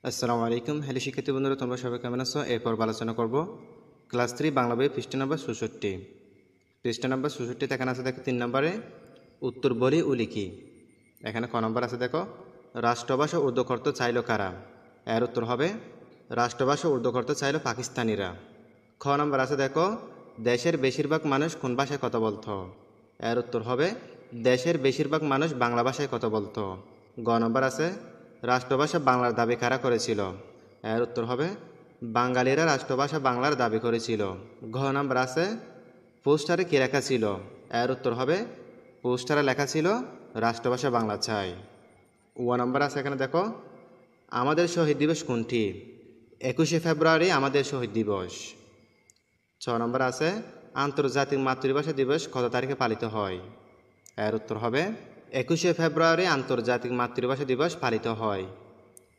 আসসালামু আলাইকুম। হ্যালো শিক্ষার্থী বন্ধুরা, তোমরা সবাই কেমন আছো? এরপর আলোচনা করব ক্লাস 3 বাংলা বই পৃষ্ঠা নম্বর ৬৬। পৃষ্ঠা নম্বর ৬৬ এখানে আছে দেখো ৩ নম্বরে উত্তর বলি ও লিখি। এখানে ক নম্বর আছে দেখো রাষ্ট্রভাষা উর্দু করতে চাইল কারা? এর উত্তর হবে রাষ্ট্রভাষা উর্দু করতে চাইল পাকিস্তানিরা। খ নম্বর আছে দেখো দেশের বেশিরভাগ মানুষ কোন ভাষায় কথা বলতো? এর উত্তর হবে দেশের বেশিরভাগ মানুষ বাংলা ভাষায় কথা বলতো। গ নম্বর আছে রাষ্ট্রভাষা বাংলার দাবি কারা করেছিল? এর উত্তর হবে বাঙালিরা রাষ্ট্রভাষা বাংলার দাবি করেছিল। ঘ নম্বর আছে পোস্টারে কী লেখা ছিল? এর উত্তর হবে পোস্টারে লেখা ছিল রাষ্ট্রভাষা বাংলা চাই। ও নম্বর আছে এখানে দেখো আমাদের শহীদ দিবস কোনটি? 21শে ফেব্রুয়ারি আমাদের শহীদ দিবস। ছ নম্বর আছে আন্তর্জাতিক মাতৃভাষা দিবস কত তারিখে পালিত হয়? এর উত্তর হবে 21শে ফেব্রুয়ারি আন্তর্জাতিক মাতৃভাষা দিবস পালিত হয়।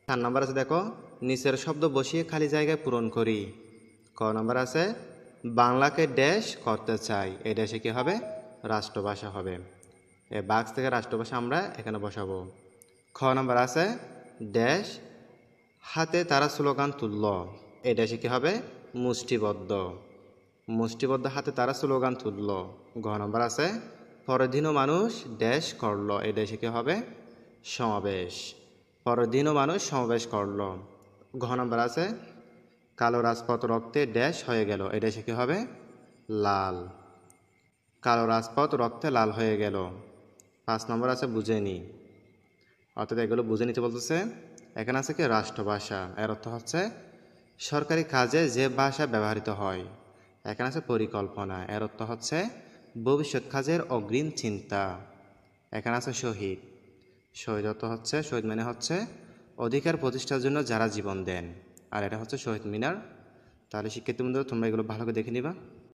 4 নম্বর আছে দেখো নিচের শব্দ বসিয়ে খালি জায়গায় পূরণ করি। ক নম্বর আছে বাংলাকে ড্যাশ করতে চাই। এই ড্যাশে কী হবে? রাষ্ট্রভাষা হবে। এই বাক্স থেকে রাষ্ট্রভাষা আমরা এখানে বসাবো। খ নম্বর আছে ড্যাশ হাতে তারা স্লোগান তুলল। এই ড্যাশে কী হবে? মুষ্টিবদ্ধ। মুষ্টিবদ্ধ হাতে তারা স্লোগান তুলল। ঘ নম্বর আছে পরের দিনও মানুষ ড্যাশ করল। এই ড্যাশে কী হবে? সমাবেশ। পরের দিনও মানুষ সমাবেশ করল। ঘ নম্বর আছে কালো রাজপথ রক্তে ড্যাশ হয়ে গেল। এই ড্যাশে কী হবে? লাল। কালো রাজপথ রক্তে লাল হয়ে গেল। 5 নম্বর আছে বুঝে নি। অর্থাৎ এগুলো বুঝে নিতে বলতেছে। এখানে আছে কি রাষ্ট্রভাষা। এর অর্থ হচ্ছে সরকারি কাজে যে ভাষা ব্যবহৃত হয়। এখানে আছে পরিকল্পনা। এর অর্থ হচ্ছে ভবিষ্যৎ কাজের অগ্রিম চিন্তা। এখানে আছে শহীদ। শহীদ অর্থ হচ্ছে শহীদ মানে হচ্ছে অধিকার প্রতিষ্ঠার জন্য যারা জীবন দেন। আর এটা হচ্ছে শহীদ মিনার। তাহলে শিক্ষার্থী বন্ধুরা তোমরা এগুলো ভালো করে দেখে নিবা।